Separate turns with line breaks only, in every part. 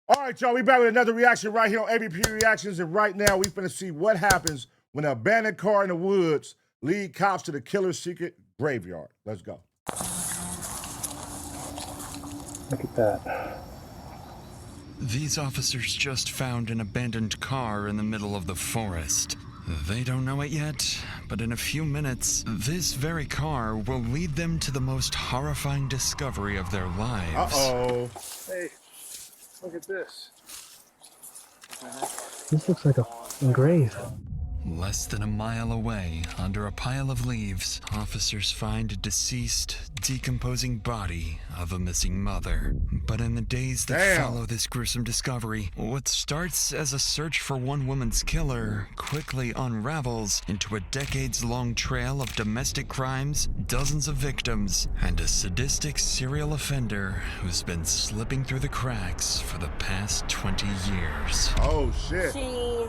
All right, y'all, we back with another reaction right here on ABP Reactions, and right now we finna see what happens when an abandoned car in the woods lead cops to the killer's secret graveyard. Let's go.
Look at that.
These officers just found an abandoned car in the middle of the forest. They don't know it yet, but in a few minutes, this very car will lead them to the most horrifying discovery of their lives.
Uh-oh.
Hey, look at this.
This looks like a grave.
Less than a mile away, under a pile of leaves, officers find a deceased, decomposing body of a missing mother. But in the days that follow this gruesome discovery, what starts as a search for one woman's killer quickly unravels into a decades-long trail of domestic crimes, dozens of victims, and a sadistic serial offender who's been slipping through the cracks for the past 20 years.
Oh, shit.
She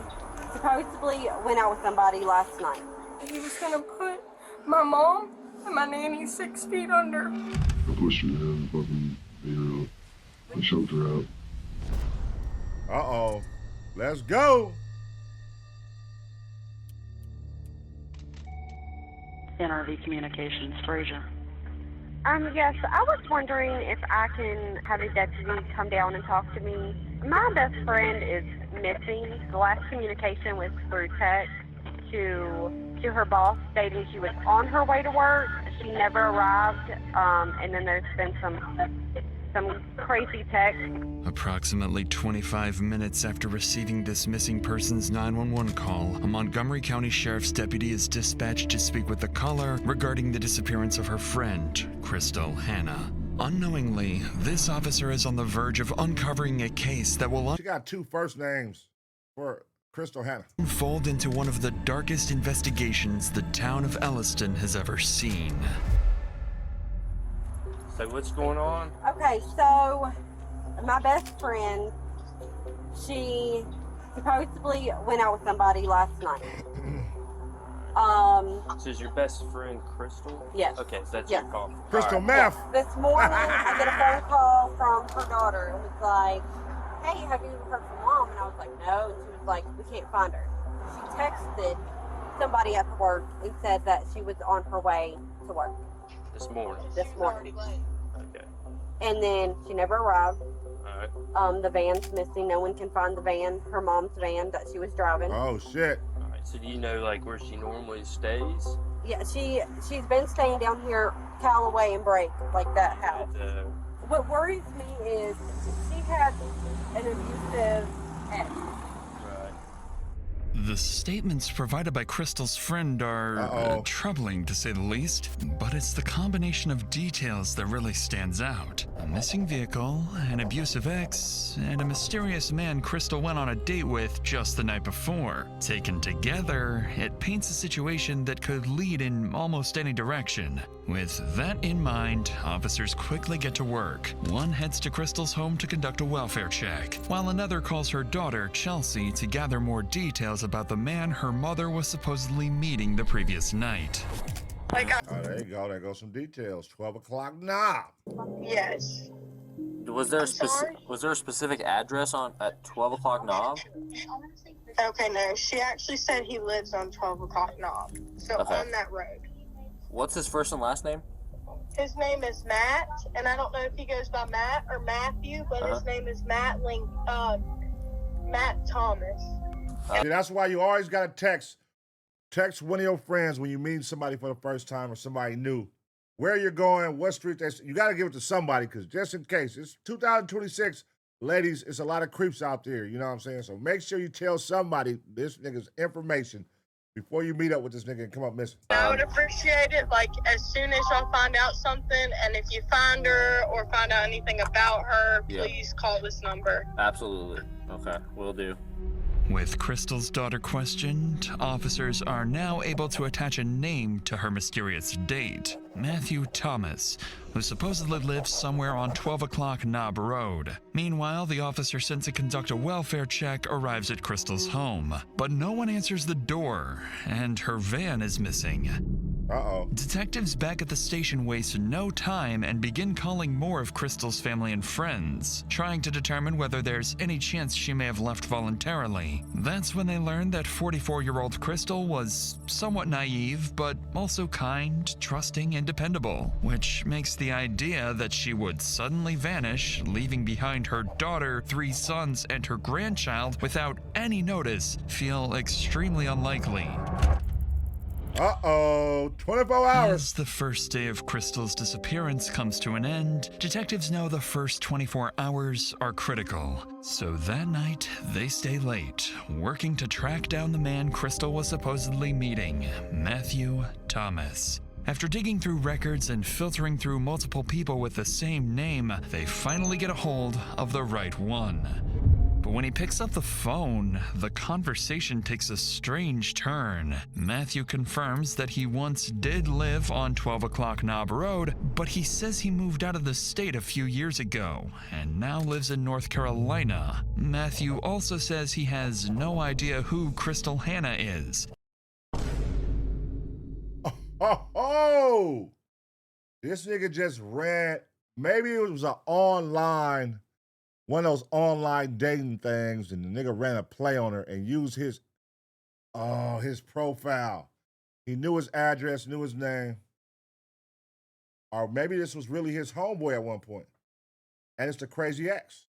supposedly went out with somebody last night.
He was gonna put my mom and my nanny 6 feet under.
I pushed her down, fucking beat her up. I choked her out.
Uh-oh. Let's go.
NRV Communications, Frazier.
Yes, I was wondering if I can have a deputy come down and talk to me. My best friend is missing. The last communication was through text to her boss stating she was on her way to work. She never arrived, and then there's been some crazy text.
Approximately 25 minutes after receiving this missing person's 911 call, a Montgomery County Sheriff's deputy is dispatched to speak with the caller regarding the disappearance of her friend, Crystal Hannah. Unknowingly, this officer is on the verge of uncovering a case that will
She got two first names for Crystal Hannah.
Unfold into one of the darkest investigations the town of Elliston has ever seen.
So what's going on?
Okay, so my best friend, she supposedly went out with somebody last night.
So is your best friend Crystal?
Yes.
Okay, so that's
Yes.
your call.
Crystal
All right.
Meth.
This morning, I get a phone call from her daughter. It was like, hey, have you heard from mom? And I was like, no. And she was like, we can't find her. She texted somebody at work and said that she was on her way to work
This morning.
this morning.
Okay.
And then she never arrived.
All right.
The van's missing. No one can find the van, her mom's van that she was driving.
Oh, shit.
All right. So do you know like where she normally stays?
Yeah, she's been staying down here, Callaway and Brake, like that house. What worries me is she had an abusive ex.
Right.
The statements provided by Crystal's friend are troubling, to say the least, but it's the combination of details that really stands out. A missing vehicle, an abusive ex, and a mysterious man Crystal went on a date with just the night before. Taken together, it paints a situation that could lead in almost any direction. With that in mind, officers quickly get to work. One heads to Crystal's home to conduct a welfare check, while another calls her daughter, Chelsea, to gather more details about the man her mother was supposedly meeting the previous night.
Oh, there you go. There goes some details. 12 o'clock knob.
Yes.
Was there a specific address on at 12 o'clock knob?
Okay, no. She actually said he lives on 12 o'clock knob. So on that road.
What's his first and last name?
His name is Matt, and I don't know if he goes by Matt or Matthew, but his name is Matt Thomas.
See, that's why you always got to text one of your friends when you meet somebody for the first time or somebody new. Where you're going, what street you got to give it to somebody, because just in case, it's 2026, ladies, it's a lot of creeps out there, you know what I'm saying? So make sure you tell somebody this nigga's information before you meet up with this nigga and come up missing.
I would appreciate it, like, as soon as y'all find out something, and if you find her or find out anything about her, please call this number.
Absolutely. Okay, will do.
With Crystal's daughter questioned, officers are now able to attach a name to her mysterious date, Matthew Thomas, who supposedly lives somewhere on 12 o'clock Knob Road. Meanwhile, the officer sent to conduct a welfare check arrives at Crystal's home, but no one answers the door, and her van is missing.
Uh-oh.
Detectives back at the station waste no time and begin calling more of Crystal's family and friends, trying to determine whether there's any chance she may have left voluntarily. That's when they learn that 44-year-old Crystal was somewhat naive, but also kind, trusting, and dependable, which makes the idea that she would suddenly vanish, leaving behind her daughter, 3 sons, and her grandchild without any notice feel extremely unlikely.
Uh-oh, 24 hours.
As the first day of Crystal's disappearance comes to an end, detectives know the first 24 hours are critical. So that night, they stay late, working to track down the man Crystal was supposedly meeting, Matthew Thomas. After digging through records and filtering through multiple people with the same name, they finally get a hold of the right one. But when he picks up the phone, the conversation takes a strange turn. Matthew confirms that he once did live on 12 o'clock Knob Road, but he says he moved out of the state a few years ago and now lives in North Carolina. Matthew also says he has no idea who Crystal Hannah is.
Oh! This nigga just ran, maybe it was one of those online dating things, and the nigga ran a play on her and used his profile. He knew his address, knew his name. Or maybe this was really his homeboy at one point. And it's the crazy ex.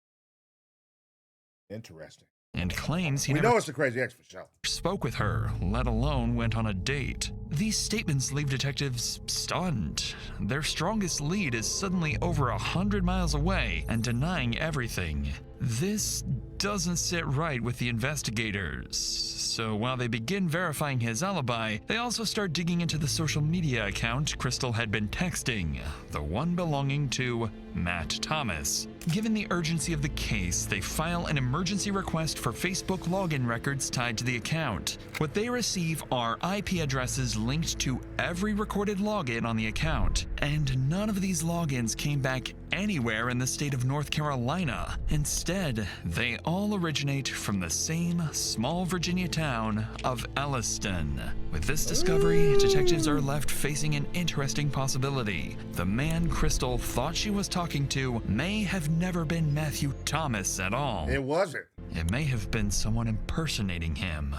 Interesting.
And claims he
We
never
know it's the crazy ex for sure.
spoke with her, let alone went on a date. These statements leave detectives stunned. Their strongest lead is suddenly over 100 miles away and denying everything. This doesn't sit right with the investigators. So while they begin verifying his alibi, they also start digging into the social media account Crystal had been texting, the one belonging to Matt Thomas. Given the urgency of the case, they file an emergency request for Facebook login records tied to the account. What they receive are IP addresses linked to every recorded login on the account, and none of these logins came back anywhere in the state of North Carolina. Instead, they all originate from the same small Virginia town of Elliston. With this discovery, detectives are left facing an interesting possibility. The man Crystal thought she was talking to may have never been Matthew Thomas at all.
It wasn't.
It may have been someone impersonating him.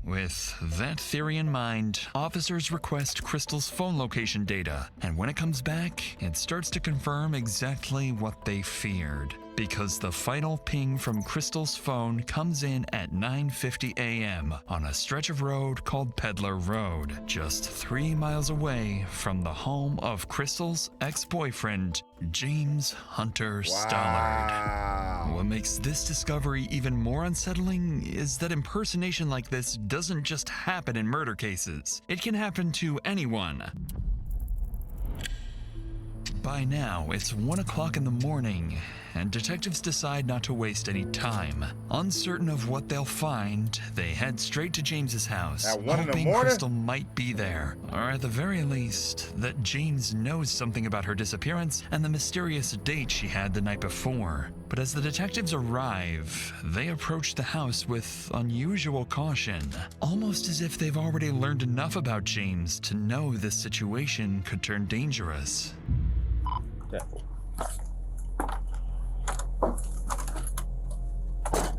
With that theory in mind, officers request Crystal's phone location data, and when it comes back, it starts to confirm exactly what they feared. Because the final ping from Crystal's phone comes in at 9:50 a.m. on a stretch of road called Peddler Road, just 3 miles away from the home of Crystal's ex-boyfriend, James Hunter Stollard. What makes this discovery even more unsettling is that impersonation like this doesn't just happen in murder cases. It can happen to anyone. By now, it's 1 o'clock in the morning, and detectives decide not to waste any time. Uncertain of what they'll find, they head straight to James's house,
At 1 in the
hoping
morning?
Crystal might be there, or at the very least, that James knows something about her disappearance and the mysterious date she had the night before. But as the detectives arrive, they approach the house with unusual caution, almost as if they've already learned enough about James to know this situation could turn dangerous.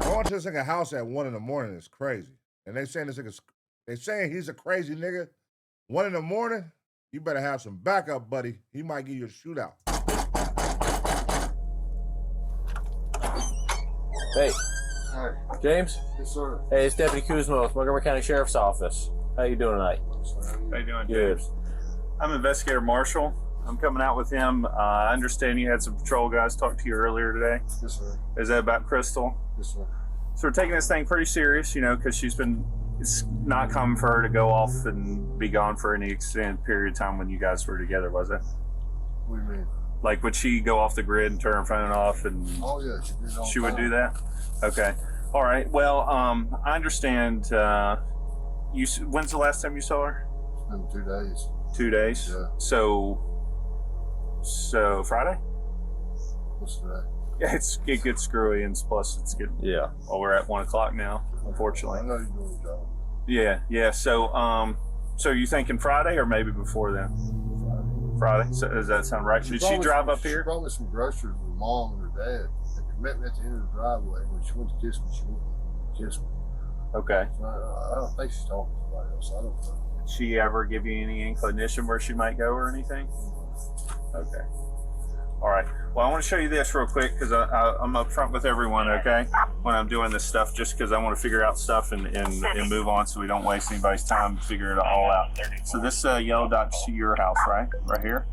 Going to this nigga house at 1 in the morning is crazy. And they saying he's a crazy nigga. 1 in the morning, you better have some backup, buddy. He might give you a shootout.
Hey.
Hi.
James?
Yes, sir.
Hey, it's Deputy Kuzma with Montgomery County Sheriff's Office. How you doing tonight?
How you doing,
Good.
James? I'm Investigator Marshall. I'm coming out with him. I understand you had some patrol guys talk to you earlier today.
Yes, sir.
Is that about Crystal?
Yes, sir.
So we're taking this thing pretty serious, because it's not common for her to go off and be gone for any extended period of time when you guys were together, was it?
What do you mean?
Like, would she go off the grid and turn her phone off and
Oh, yeah, she did all
she would
fine.
do that? Okay. All right. Well, I understand, when's the last time you saw her?
It's been 2 days.
2 days?
Yeah.
So Friday?
What's today?
Yeah, it gets screwy, and plus it's getting,
Yeah.
well, we're at 1 o'clock now,
I
unfortunately.
know you're doing your job.
Yeah. So, So you thinking Friday or maybe before then? Friday. So does that sound right? Did she drive up here?
She brought me some groceries with mom and her dad. They met me at the end of the driveway. When she went to kiss me, she went to kiss me.
Okay.
So I don't think she's talking to somebody else. I don't know.
Did she ever give you any inclination where she might go or anything? Okay. All right. Well, I want to show you this real quick because I'm up front with everyone, okay, when I'm doing this stuff, just because I want to figure out stuff and move on so we don't waste anybody's time to figure it all out. So this yellow dot's your house, right here.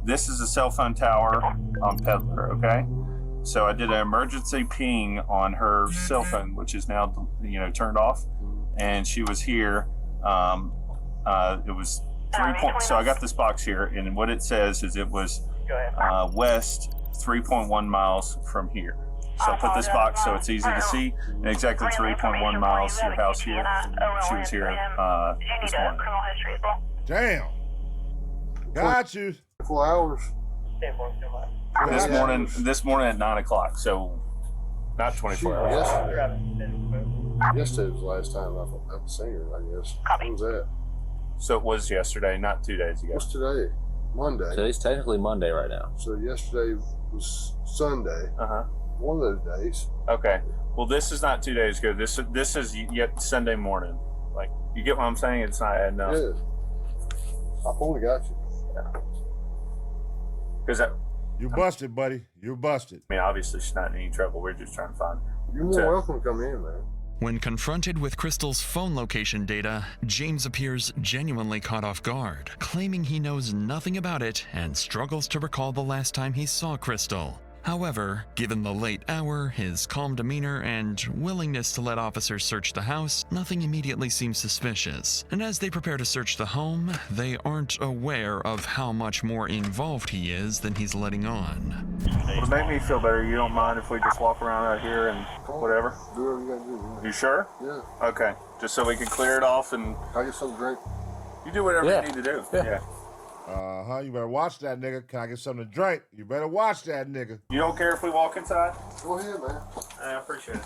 This is a cell phone tower on Peddler, okay? So I did an emergency ping on her cell phone, which is now, turned off, and she was here. It was 3 points. So I got this box here, and what it says is it was west 3.1 miles from here. So I put this box so it's easy to see, and exactly 3.1 miles to your house here. She was here this morning.
Damn. Got you.
4 hours.
This morning at 9 o'clock. So not 24 hours.
Yesterday was the last time I've seen her, I guess. When was that?
So it was yesterday, not 2 days ago.
What's today? Monday.
Today's technically Monday right now.
So yesterday was Sunday. One of those days.
Okay. Well, this is not 2 days ago. This is yet Sunday morning. Like, you get what I'm saying? It's not adding up.
Yeah. I fully got you.
Yeah. Because
you busted, buddy. You're busted.
I mean, obviously she's not in any trouble. We're just trying to find her.
You're more welcome to come in, man.
When confronted with Crystal's phone location data, James appears genuinely caught off guard, claiming he knows nothing about it and struggles to recall the last time he saw Crystal. However, given the late hour, his calm demeanor, and willingness to let officers search the house, nothing immediately seems suspicious. And as they prepare to search the home, they aren't aware of how much more involved he is than he's letting on.
To make me feel better, you don't mind if we just walk around out here and whatever?
Do whatever you gotta do.
You sure?
Yeah.
Okay. Just so we can clear it off and...
Can I get something to drink?
You do whatever you need to do. Yeah.
You better watch that nigga. Can I get something to drink? You better watch that nigga.
You don't care if we walk inside?
Go ahead, man.
I appreciate it.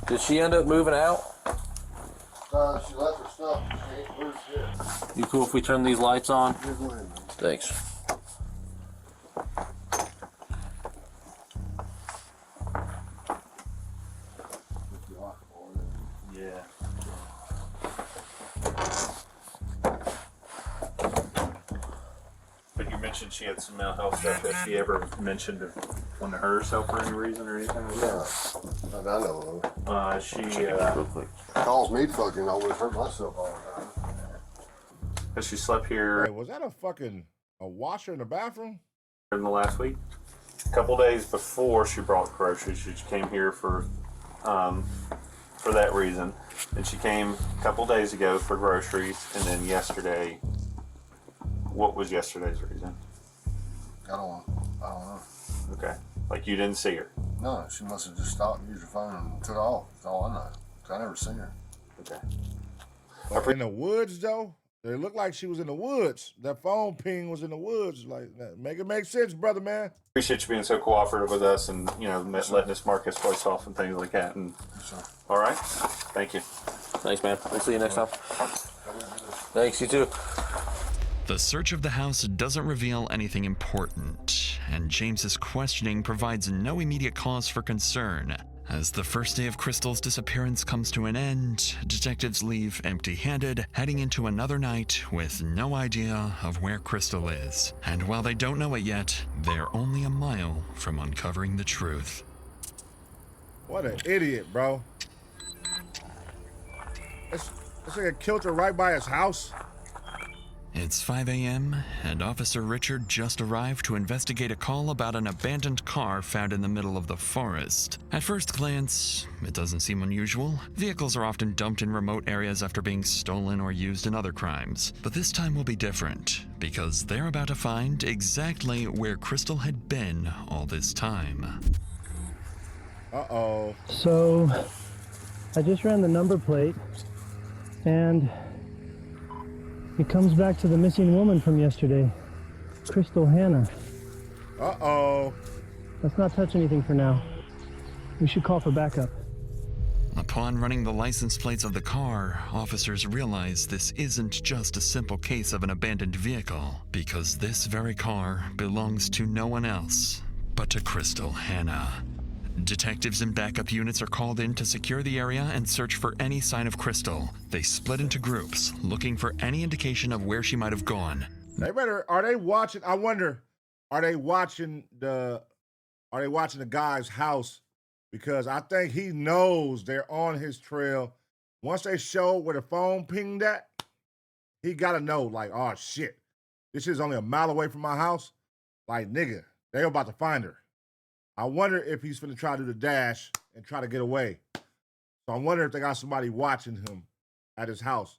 Did she end up moving out?
She left her stuff. She ain't moved yet.
You cool if we turn these lights on?
Yeah, go ahead, man.
Thanks.
Yeah. But you mentioned she had some mental health stuff. Has she ever mentioned wanting to hurt herself for any reason or anything like that?
No, I know of.
She
calls me fucking always hurt myself all the time.
Has she slept here
Hey, was that a washer in the bathroom?
in the last week? A couple days before she brought groceries, she came here for that reason. And she came a couple days ago for groceries, and then yesterday. What was yesterday's reason?
I don't know.
Okay. Like you didn't see her?
No, she must have just stopped and used her phone and took off. That's all I know. 'Cause I never seen her.
Okay.
Like in the woods, though? It looked like she was in the woods. That phone ping was in the woods. Like, make it make sense, brother, man.
Appreciate you being so cooperative with us and, letting us mark his voice off and things like that. And all right. Thank you.
Thanks, man. We'll see you next time. Thanks, you too.
The search of the house doesn't reveal anything important, and James's questioning provides no immediate cause for concern. As the first day of Crystal's disappearance comes to an end, detectives leave empty-handed, heading into another night with no idea of where Crystal is. And while they don't know it yet, they're only a mile from uncovering the truth.
What an idiot, bro. This nigga killed her right by his house.
It's 5 a.m., and Officer Richard just arrived to investigate a call about an abandoned car found in the middle of the forest. At first glance, it doesn't seem unusual. Vehicles are often dumped in remote areas after being stolen or used in other crimes. But this time will be different, because they're about to find exactly where Crystal had been all this time.
Uh-oh.
So, I just ran the number plate, and it comes back to the missing woman from yesterday, Crystal Hannah.
Uh-oh.
Let's not touch anything for now. We should call for backup.
Upon running the license plates of the car, officers realize this isn't just a simple case of an abandoned vehicle, because this very car belongs to no one else but to Crystal Hanna. Detectives and backup units are called in to secure the area and search for any sign of Crystal. They split into groups, looking for any indication of where she might have gone.
Are they watching? I wonder, are they watching the guy's house? Because I think he knows they're on his trail. Once they show where the phone pinged at, he gotta know, like, oh shit, this is only a mile away from my house. Like, nigga, they about to find her. I wonder if he's finna try to do the dash and try to get away. So I wonder if they got somebody watching him at his house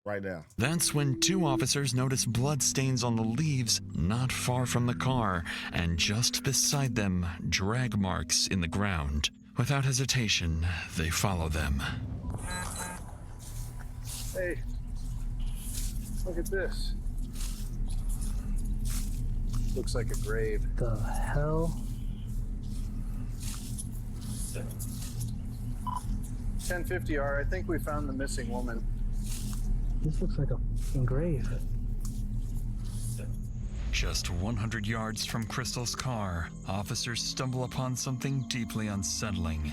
right now.
That's when two officers notice blood stains on the leaves not far from the car, and just beside them, drag marks in the ground. Without hesitation, they follow them.
Hey, look at this. Looks like a grave.
The hell?
1050R, I think we found the missing woman.
This looks like a fucking grave.
Just 100 yards from Crystal's car, officers stumble upon something deeply unsettling.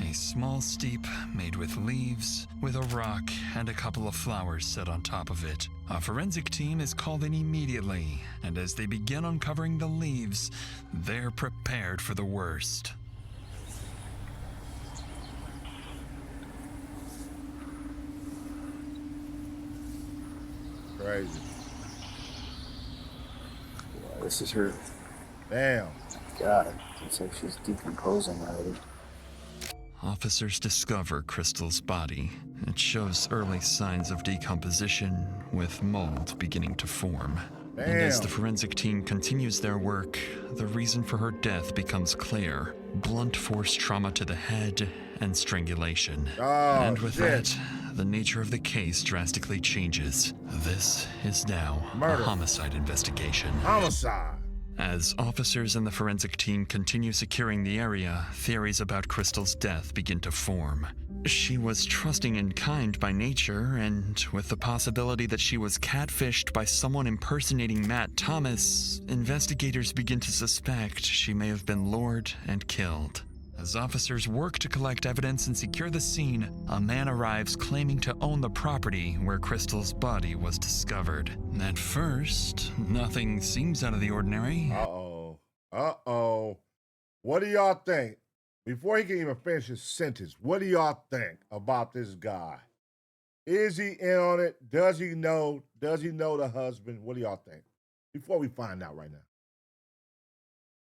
A small steep made with leaves, with a rock and a couple of flowers set on top of it. A forensic team is called in immediately, and as they begin uncovering the leaves, they're prepared for the worst.
Crazy.
Wow, this is her.
Damn.
God, looks like she's decomposing already.
Officers discover Crystal's body. It shows early signs of decomposition, with mold beginning to form.
Damn.
And as the forensic team continues their work, the reason for her death becomes clear. Blunt force trauma to the head and strangulation.
Oh,
and with
shit.
that, the nature of the case drastically changes. This is now
Murder.
a homicide investigation.
Homicide.
As officers and the forensic team continue securing the area, theories about Crystal's death begin to form. She was trusting and kind by nature, and with the possibility that she was catfished by someone impersonating Matt Thomas, investigators begin to suspect she may have been lured and killed. As officers work to collect evidence and secure the scene, a man arrives claiming to own the property where Crystal's body was discovered. At first, nothing seems out of the ordinary.
Uh-oh. Uh-oh. What do y'all think? Before he can even finish his sentence, what do y'all think about this guy? Is he in on it? Does he know? Does he know the husband? What do y'all think? Before we find out right now.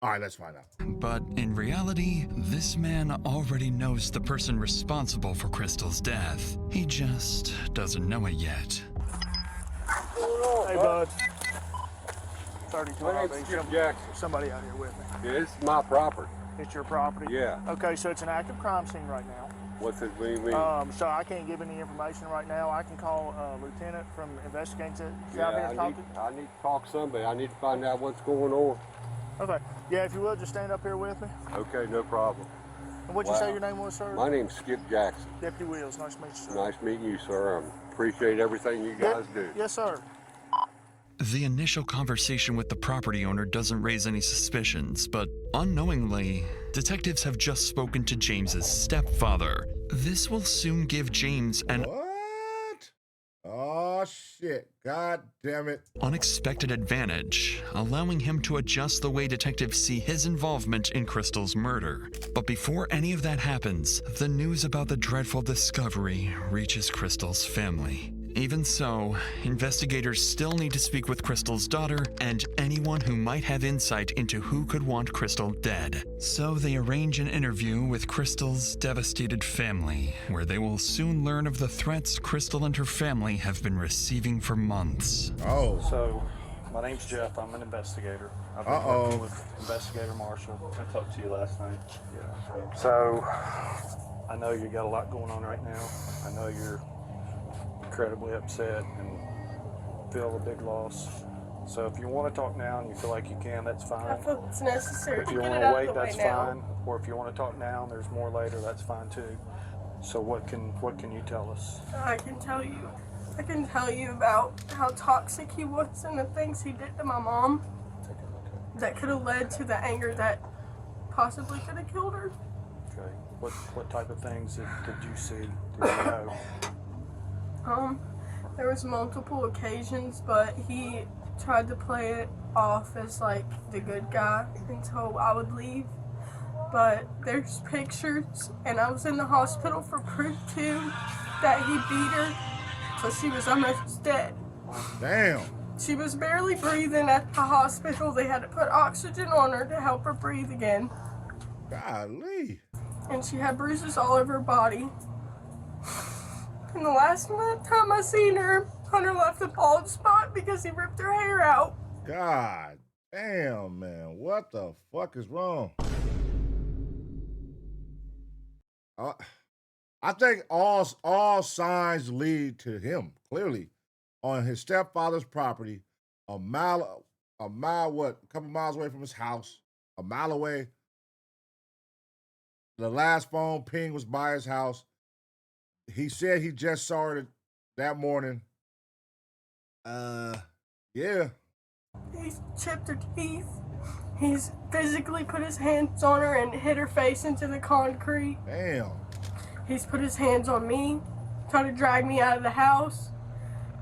All right, let's find out.
But in reality, this man already knows the person responsible for Crystal's death. He just doesn't know it yet.
Hey, bud. 32
My name's Skip Jackson.
Somebody out here with me.
Yeah, this is my property.
It's your property?
Yeah.
Okay, so it's an active crime scene right now.
What's it mean?
So I can't give any information right now. I can call Lieutenant from Investigating out here
Yeah,
and talk to
I need to talk to somebody. I need to find out what's going on.
Okay. Yeah, if you will, just stand up here with me.
Okay, no problem.
And what'd you say your name was, sir?
My name's Skip Jackson.
Deputy Wills. Nice to meet you, sir.
Nice meeting you, sir. Appreciate everything you guys do.
Yes, sir.
The initial conversation with the property owner doesn't raise any suspicions, but unknowingly, detectives have just spoken to James's stepfather. This will soon give James an
Oh, shit. God damn it.
unexpected advantage, allowing him to adjust the way detectives see his involvement in Crystal's murder. But before any of that happens, the news about the dreadful discovery reaches Crystal's family. Even so, investigators still need to speak with Crystal's daughter and anyone who might have insight into who could want Crystal dead. So they arrange an interview with Crystal's devastated family, where they will soon learn of the threats Crystal and her family have been receiving for months.
Oh.
So, my name's Jeff. I'm an investigator. I've been working with Investigator Marshall. I talked to you last night. Yeah. So, I know you got a lot going on right now. I know you're incredibly upset and feel a big loss. So if you want to talk now and you feel like you can, that's fine.
I feel it's necessary
If
to
you
get
want
it
to
out
wait,
the way
that's
now.
fine. Or if you want to talk now and there's more later, that's fine too. So what can you tell us?
I can tell you about how toxic he was and the things he did to my mom that could have led to the anger that possibly could have killed her.
Okay. What type of things did you see? Did you know?
There was multiple occasions, but he tried to play it off as like the good guy until I would leave. But there's pictures, and I was in the hospital for proof too that he beat her so she was almost dead.
Damn.
She was barely breathing at the hospital. They had to put oxygen on her to help her breathe again.
Golly.
And she had bruises all over her body. And the last time I seen her, Hunter left the bald spot because he ripped her hair out.
God damn, man. What the fuck is wrong? I think all signs lead to him, clearly, on his stepfather's property, a couple miles away from his house, a mile away. The last phone ping was by his house. He said he just saw her that morning. Yeah.
He's chipped her teeth. He's physically put his hands on her and hit her face into the concrete.
Damn.
He's put his hands on me, trying to drag me out of the house.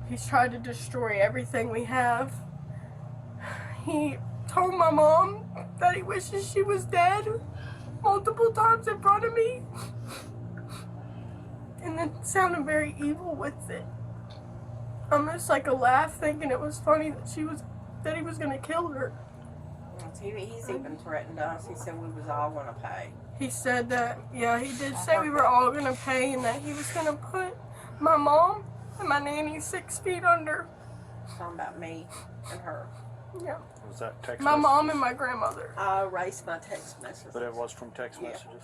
He's tried to destroy everything we have. He told my mom that he wishes she was dead multiple times in front of me. And it sounded very evil with it. Almost like a laugh, thinking it was funny that he was gonna kill her.
He's even threatened us. He said we was all gonna pay.
He said that, yeah, he did say we were all gonna pay and that he was gonna put my mom and my nanny 6 feet under.
Talking about me and her.
Yeah.
Was that text
My
messages?
mom and my grandmother.
I erased my text messages.
But it was from text messages?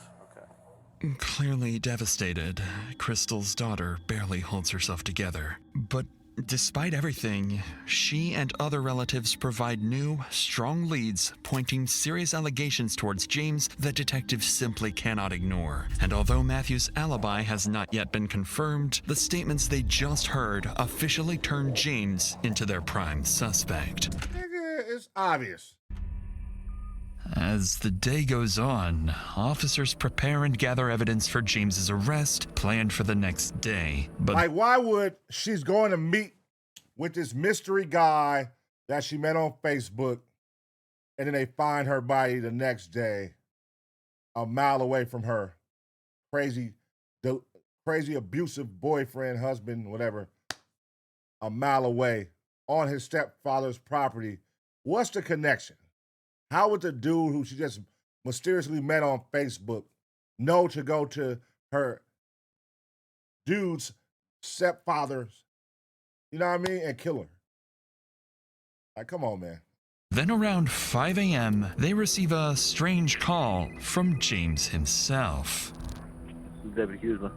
Okay.
Clearly devastated, Crystal's daughter barely holds herself together. But despite everything, she and other relatives provide new, strong leads pointing serious allegations towards James that detectives simply cannot ignore. And although Matthew's alibi has not yet been confirmed, the statements they just heard officially turn James into their prime suspect.
Nigga, it's obvious.
As the day goes on, officers prepare and gather evidence for James's arrest, planned for the next day. But
Like, why would she's going to meet with this mystery guy that she met on Facebook, and then they find her body the next day, a mile away from her? Crazy abusive boyfriend, husband, whatever, a mile away on his stepfather's property. What's the connection? How would the dude who she just mysteriously met on Facebook know to go to her dude's stepfather's, you know what I mean, and kill her? Like, come on, man.
then around 5 a.m., they receive a strange call from James himself.
Deputy Kuzma.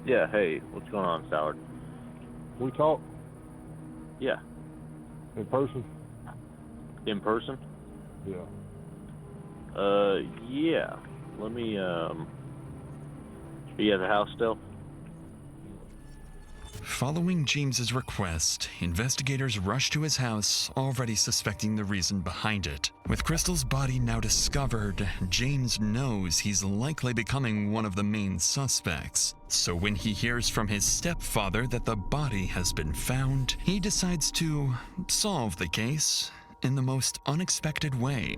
Yeah, hey, what's going on, Stallard?
We talk
Yeah.
in person?
In person?
Yeah.
Yeah. Let me, are you at the house still?
Following James's request, investigators rush to his house, already suspecting the reason behind it. With Crystal's body now discovered, James knows he's likely becoming one of the main suspects. So when he hears from his stepfather that the body has been found, he decides to solve the case in the most unexpected way.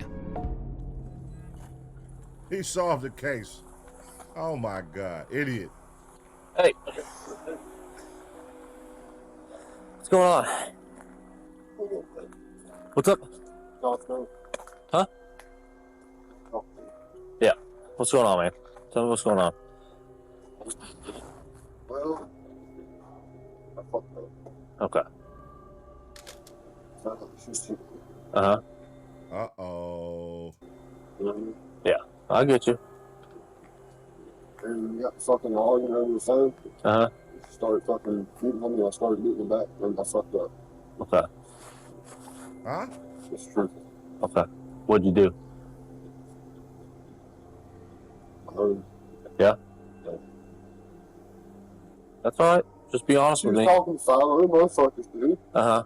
He solved the case. Oh my God, idiot.
Hey. What's going on? What's up? Huh? Yeah. What's going on, man? Tell me what's going on.
Well, I fucked up.
Okay. Uh-huh.
Uh-oh.
Yeah, I get you.
And we got fucking arguing over the phone.
Uh-huh.
She started fucking beating on me. I started beating her back, and I fucked up.
Okay.
Huh?
It's true.
Okay. What'd you do?
I
Yeah. That's all right. Just be honest
She
with
was
me.
talking to 5 other motherfuckers, dude.
Uh-huh.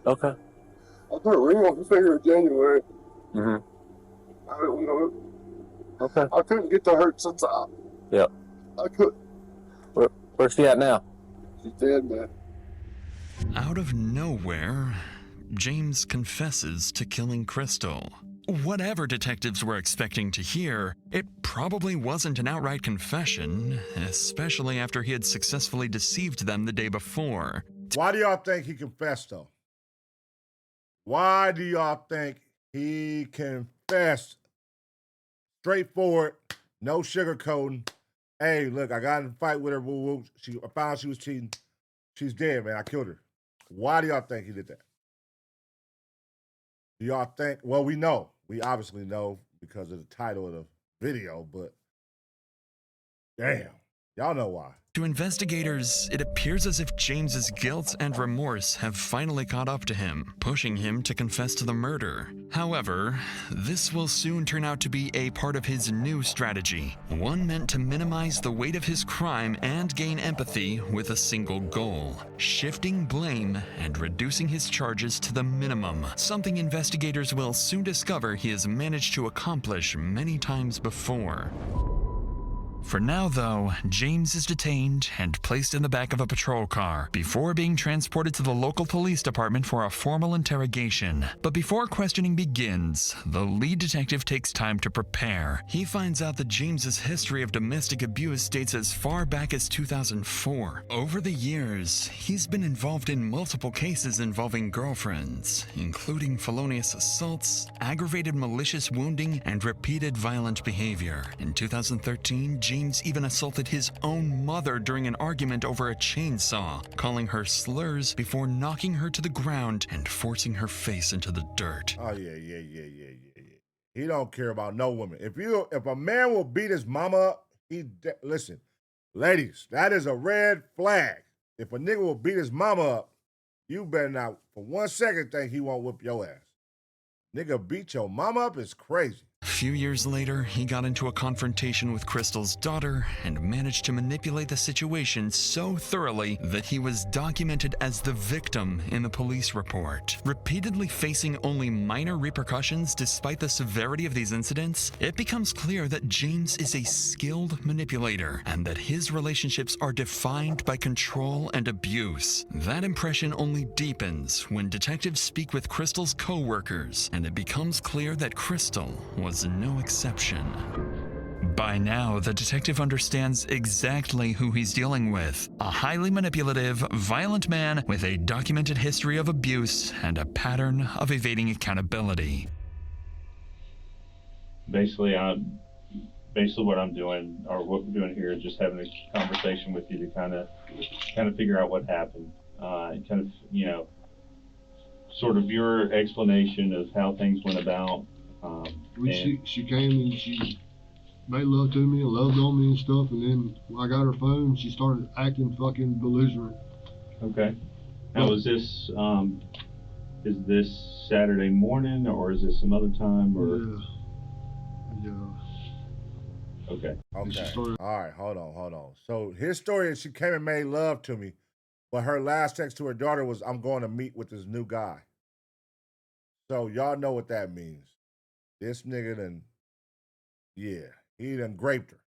Okay.
I put a ring on the finger in January.
Mm-hmm.
I don't know.
Okay.
I couldn't get to her since
Yep.
I couldn't.
Where's she at now?
She's dead, man.
Out of nowhere, James confesses to killing Crystal. Whatever detectives were expecting to hear, it probably wasn't an outright confession, especially after he had successfully deceived them the day before.
Why do y'all think he confessed, though? Why do y'all think he confessed? Straightforward, no sugarcoating. Hey, look, I got in a fight with her. Woo woo. I found out she was cheating. She's dead, man. I killed her. Why do y'all think he did that? Do y'all think? Well, we know. We obviously know because of the title of the video, but damn, y'all know why.
To investigators, it appears as if James's guilt and remorse have finally caught up to him, pushing him to confess to the murder. However, this will soon turn out to be a part of his new strategy, one meant to minimize the weight of his crime and gain empathy with a single goal: shifting blame and reducing his charges to the minimum, something investigators will soon discover he has managed to accomplish many times before. For now, though, James is detained and placed in the back of a patrol car before being transported to the local police department for a formal interrogation. But before questioning begins, the lead detective takes time to prepare. He finds out that James's history of domestic abuse dates as far back as 2004. Over the years, he's been involved in multiple cases involving girlfriends, including felonious assaults, aggravated malicious wounding, and repeated violent behavior. In 2013, James even assaulted his own mother during an argument over a chainsaw, calling her slurs before knocking her to the ground and forcing her face into the dirt.
Oh, yeah. He don't care about no woman. If a man will beat his mama up, listen, ladies, that is a red flag. If a nigga will beat his mama up, you better not for 1 second think he won't whip your ass. Nigga beat your mama up is crazy.
A few years later, he got into a confrontation with Crystal's daughter and managed to manipulate the situation so thoroughly that he was documented as the victim in the police report. Repeatedly facing only minor repercussions despite the severity of these incidents, it becomes clear that James is a skilled manipulator and that his relationships are defined by control and abuse. That impression only deepens when detectives speak with Crystal's co-workers, and it becomes clear that Crystal was no exception. By now, the detective understands exactly who he's dealing with: a highly manipulative, violent man with a documented history of abuse and a pattern of evading accountability.
Basically, what I'm doing, or what we're doing here, is just having a conversation with you to kind of figure out what happened, and kind of, you know, sort of your explanation of how things went about.
She came and she made love to me and loved on me and stuff, and then when I got her phone, she started acting fucking belligerent.
Okay. Now, is this Saturday morning, or is this some other time, or?
Yeah.
Okay.
All right, hold on. So his story is she came and made love to me, but her last text to her daughter was, "I'm going to meet with this new guy." So y'all know what that means. This nigga done, he done raped her.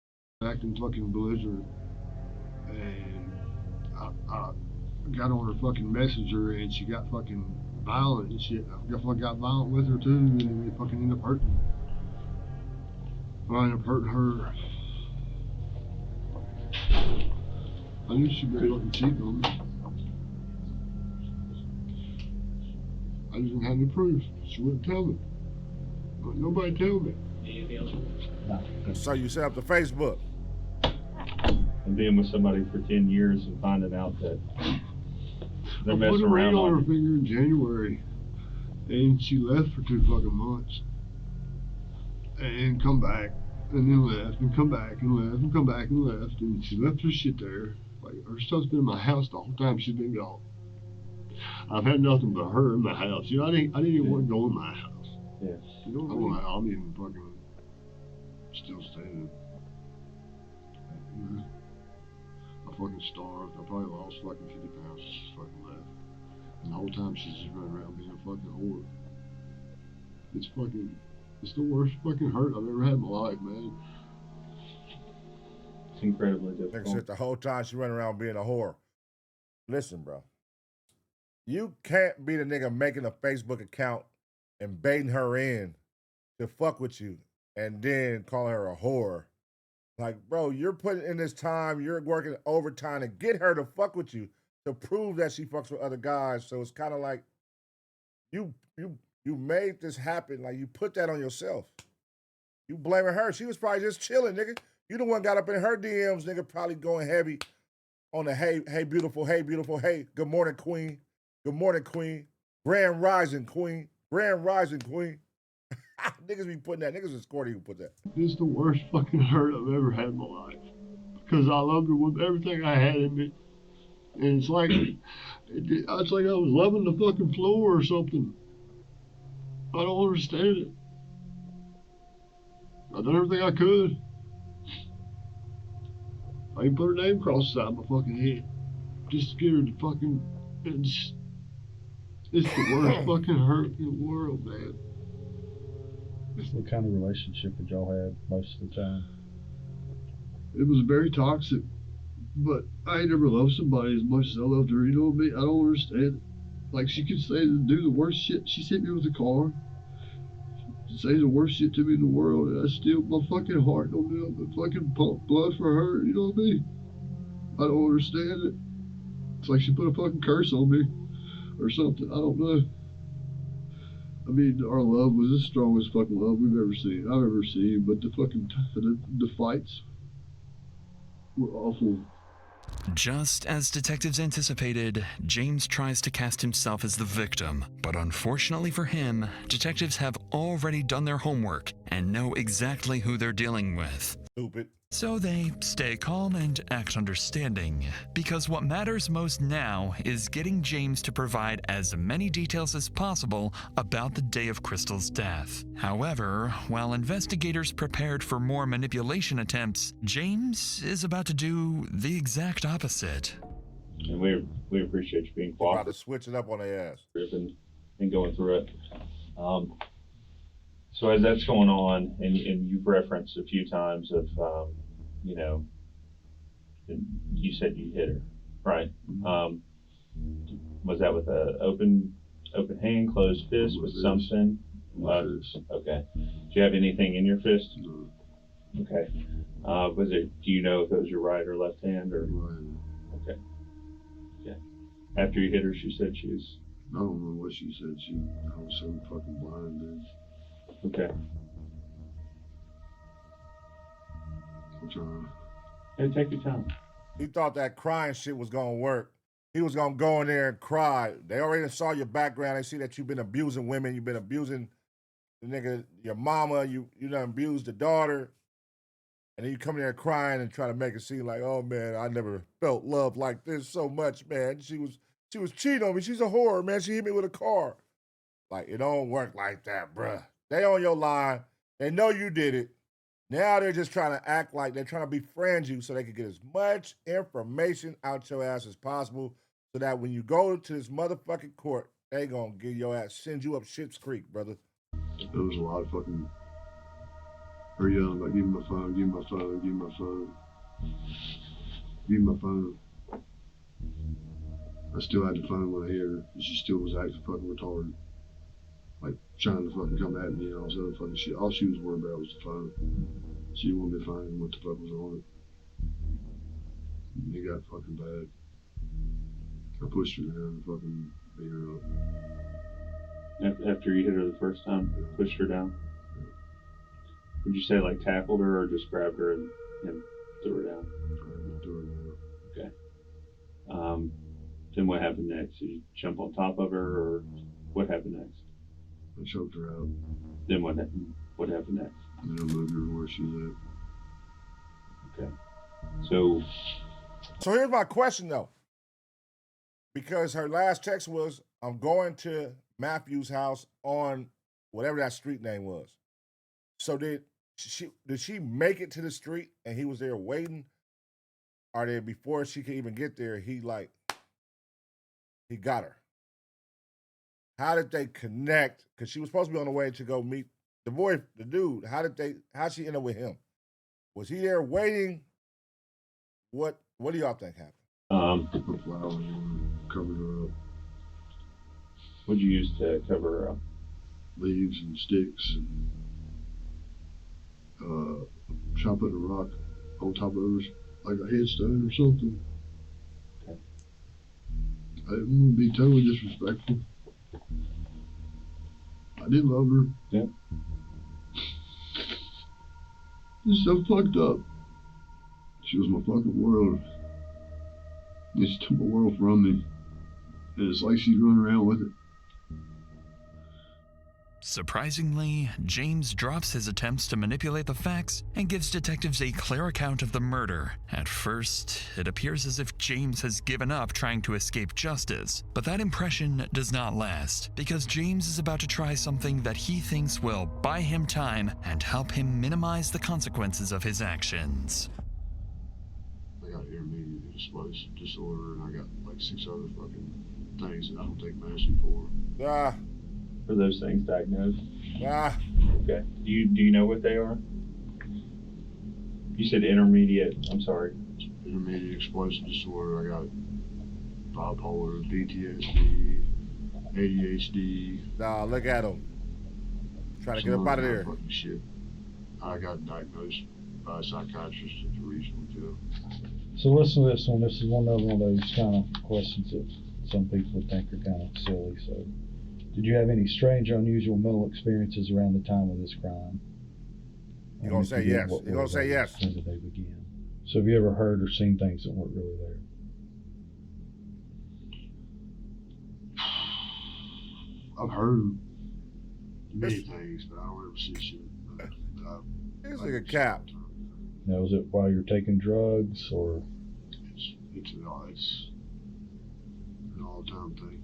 Acting fucking belligerent. And I got on her fucking messenger and she got fucking violent and shit. I guess I got violent with her too, and then we fucking ended up hurting. I ended up hurting her. I knew she'd be fucking cheating on me. I just didn't have any proof. She wouldn't tell me. Nobody tell me.
So you set up the Facebook.
And being with somebody for 10 years and finding out that they're messing
I put a ring
around
on her
on you.
finger in January, and she left for 2 fucking months, and come back, and then left, and come back, and left, and come back, and left, and she left her shit there. Like, her stuff's been in my house the whole time she's been gone. I've had nothing but her in my house. You know, I didn't even want to go in my house.
Yeah.
You know, I'm even fucking Still standing. Yeah. I fucking starved. I probably lost fucking 50 pounds. Just fucking left. And the whole time she's just running around being a fucking whore. It's the worst fucking hurt I've ever had in my life, man.
It's incredibly
Nigga
difficult.
said the whole time she running around being a whore. Listen, bro. You can't be the nigga making a Facebook account and baiting her in to fuck with you and then call her a whore. Like, bro, you're putting in this time, you're working overtime to get her to fuck with you, to prove that she fucks with other guys. So it's kind of like you made this happen. Like, you put that on yourself. You blaming her. She was probably just chilling, nigga. You the one got up in her DMs, nigga, probably going heavy on the hey beautiful, hey, good morning, queen. Good morning, queen. Grand rising, queen. Grand rising, queen. Niggas be putting that. Niggas is Scorty who put that.
This is the worst fucking hurt I've ever had in my life. Because I loved her with everything I had in me. And it's like I was loving the fucking floor or something. I don't understand it. I done everything I could. I even put her name across the side of my fucking head. Just to get her to fucking... It's the worst fucking hurt in the world, man.
What kind of relationship did y'all have most of the time?
It was very toxic. But I ain't never loved somebody as much as I loved her, you know what I mean? I don't understand it. Like, she could say to do the worst shit. She hit me with a car. She'd say the worst shit to me in the world, and my fucking heart don't do nothing but fucking pump blood for her, you know what I mean? I don't understand it. It's like she put a fucking curse on me or something. I don't know. I mean, our love was the strongest fucking love I've ever seen, but the fucking the fights were awful.
Just as detectives anticipated, James tries to cast himself as the victim. But unfortunately for him, detectives have already done their homework and know exactly who they're dealing with.
Stupid.
So they stay calm and act understanding, because what matters most now is getting James to provide as many details as possible about the day of Crystal's death. However, while investigators prepared for more manipulation attempts, James is about to do the exact opposite.
And we appreciate you being
About
cooperative
to switch it up on their ass.
and going through it. So as that's going on, and you've referenced a few times of, you know, you said you hit her, right? Was that with an open hand, closed fist, with something? Okay. Do you have anything in your fist?
No.
Okay. Do you know if it was your right or left hand, or?
Right.
Okay. Yeah. After you hit her, she said she was.
I don't know what she said. I was so fucking blind, dude.
Okay.
I'm trying.
Hey, take your time.
He thought that crying shit was gonna work. He was gonna go in there and cry. They already saw your background. They see that you've been abusing women. You've been abusing the nigga, your mama. You done abused the daughter. And then you come in there crying and try to make it seem like, oh man, I never felt love like this so much, man. She was cheating on me. She's a whore, man. She hit me with a car. Like, it don't work like that, bruh. They on your line. They know you did it. Now they're just trying to act like they're trying to befriend you so they can get as much information out your ass as possible so that when you go to this motherfucking court, they gonna get your ass, send you up Shit's Creek, brother.
There was a lot of fucking her yelling about, give me my phone, give me my phone, give me my phone. Give me my phone. I still had the phone when I hit her, and she still was acting fucking retarded. Like, trying to fucking come at me and all this other fucking shit. All she was worried about was the phone. She didn't want me to find what the fuck was on it. It got fucking bad. I pushed her down and fucking beat her up.
After you hit her the first time, pushed her down?
Yeah.
Would you say like tackled her or just grabbed her and threw her down?
I threw her down.
Okay. Then what happened next? Did you jump on top of her, or what happened next?
I choked her out.
Then what happened next?
And I moved her where she was
at. Okay. So
here's my question though. Because her last text was, I'm going to Matthew's house on whatever that street name was. So did did she make it to the street and he was there waiting? Or did before she could even get there, he got her? How did they connect? Because she was supposed to be on the way to go meet the dude. How'd she end up with him? Was he there waiting? What do y'all think happened?
Put flowers on, covered her up.
What'd you use to cover her up?
Leaves and sticks, and try putting a rock on top of her, like a headstone or something.
Okay.
I didn't want to be totally disrespectful. I did love her.
Yeah.
It's so fucked up. She was my fucking world. She took my world from me. And it's like she's running around with it.
Surprisingly, James drops his attempts to manipulate the facts and gives detectives a clear account of the murder. At first, it appears as if James has given up trying to escape justice, but that impression does not last, because James is about to try something that he thinks will buy him time and help him minimize the consequences of his actions.
I got intermediate explosive disorder, and I got like 6 other fucking things that I don't take medicine for.
For those things diagnosed? Okay. Do you know what they are? You said intermediate. I'm sorry.
Intermediate explosive disorder. I got bipolar, PTSD, ADHD.
Nah, look at him. Trying to get up out of there.
Fucking shit. I got diagnosed by a psychiatrist at the regional jail.
So listen to this one. This is one of those kind of questions that some people would think are kind of silly. So, did you have any strange or unusual mental experiences around the time of this crime?
You're going to say yes. You're going to say yes.
When did they begin? So have you ever heard or seen things that weren't really there?
I've heard many things, but I don't ever see shit.
It's like a cap.
Now, is it while you're taking drugs or?
It's an all-time thing.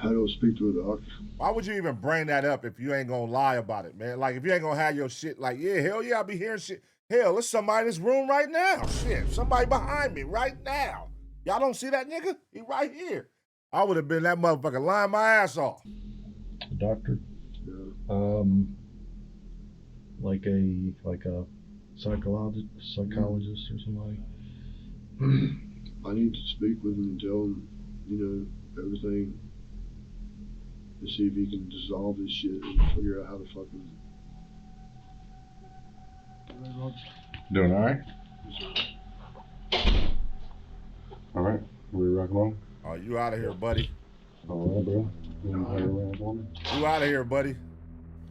How do I speak to a doctor?
Why would you even bring that up if you ain't gonna lie about it, man? Like, if you ain't gonna have your shit, like, yeah, hell yeah, I'll be hearing shit. Hell, there's somebody in this room right now. Shit, somebody behind me right now. Y'all don't see that nigga? He right here. I would have been that motherfucker lying my ass off.
Doctor?
Yeah.
Like a psychologist or somebody?
I need to speak with him and tell him, everything, to see if he can dissolve this shit and figure out how to fucking.
Doing all right? All right, we rock along.
Oh, you out of here, buddy.
All right, bro.
You out of here, buddy.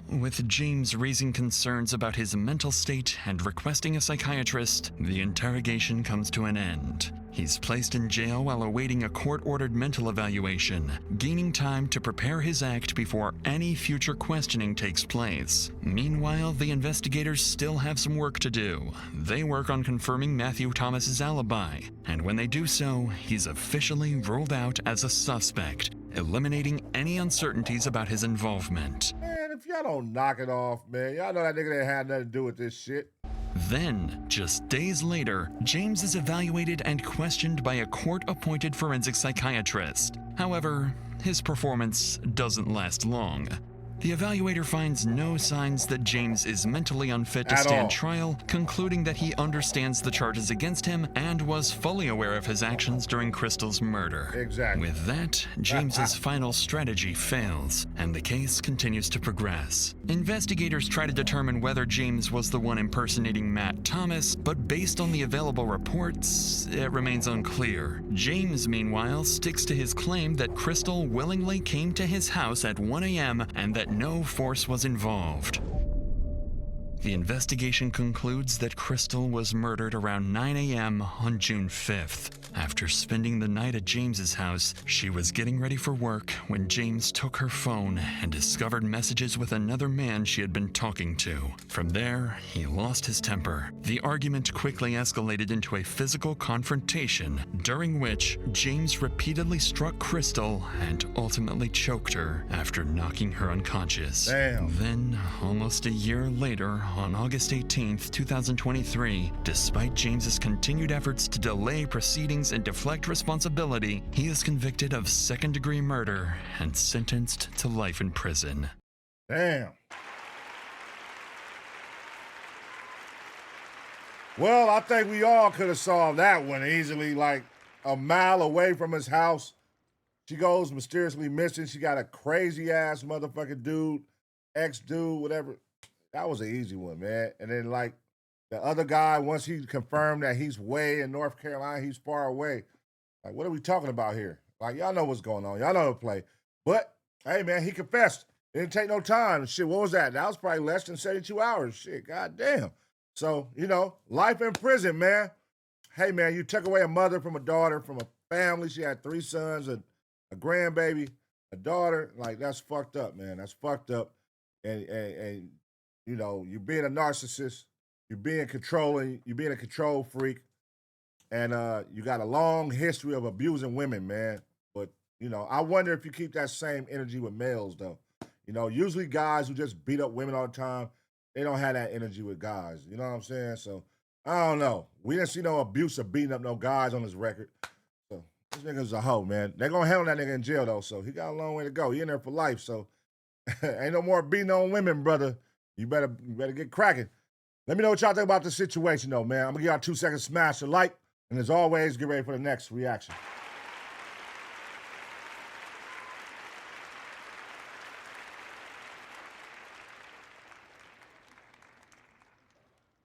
With James raising concerns about his mental state and requesting a psychiatrist, the interrogation comes to an end. He's placed in jail while awaiting a court-ordered mental evaluation, gaining time to prepare his act before any future questioning takes place. Meanwhile, the investigators still have some work to do. They work on confirming Matthew Thomas's alibi, and when they do so, he's officially ruled out as a suspect, eliminating any uncertainties about his involvement.
Man, if y'all don't knock it off, man, y'all know that nigga didn't have nothing to do with this shit.
Then, just days later, James is evaluated and questioned by a court-appointed forensic psychiatrist. However, his performance doesn't last long. The evaluator finds no signs that James is mentally unfit to stand trial, concluding that he understands the charges against him and was fully aware of his actions during Crystal's murder.
Exactly.
With that, James's final strategy fails, and the case continues to progress. Investigators try to determine whether James was the one impersonating Matt Thomas, but based on the available reports, it remains unclear. James, meanwhile, sticks to his claim that Crystal willingly came to his house at 1 a.m. and that no force was involved. The investigation concludes that Crystal was murdered around 9 a.m. on June 5th. After spending the night at James's house, she was getting ready for work when James took her phone and discovered messages with another man she had been talking to. From there, he lost his temper. The argument quickly escalated into a physical confrontation, during which James repeatedly struck Crystal and ultimately choked her after knocking her unconscious.
Damn.
Then, almost a year later, on August 18th, 2023, despite James's continued efforts to delay proceedings and deflect responsibility, he is convicted of second-degree murder and sentenced to life in prison.
Damn. Well, I think we all could have solved that one easily, like a mile away from his house. She goes mysteriously missing. She got a crazy-ass motherfucking dude, ex-dude, whatever. That was an easy one, man. And then, like, the other guy, once he confirmed that he's way in North Carolina, he's far away. Like, what are we talking about here? Like, y'all know what's going on. Y'all know the play. But, hey, man, he confessed. It didn't take no time. Shit, what was that? That was probably less than 72 hours. Shit, goddamn. So, you know, life in prison, man. Hey, man, you took away a mother from a daughter, from a family. She had 3 sons, a grandbaby, a daughter. Like, that's fucked up, man. That's fucked up. And you know, you're being a narcissist. You're being controlling. You're being a control freak. And you got a long history of abusing women, man. But, you know, I wonder if you keep that same energy with males, though. You know, usually guys who just beat up women all the time, they don't have that energy with guys. You know what I'm saying? So, I don't know. We didn't see no abuse of beating up no guys on his record. So, this nigga's a hoe, man. They're going to handle that nigga in jail, though. So, he got a long way to go. He in there for life. So, ain't no more beating on women, brother. You better get cracking. Let me know what y'all think about the situation, though, man. I'm going to give y'all 2 seconds, smash the like. And as always, get ready for the next reaction.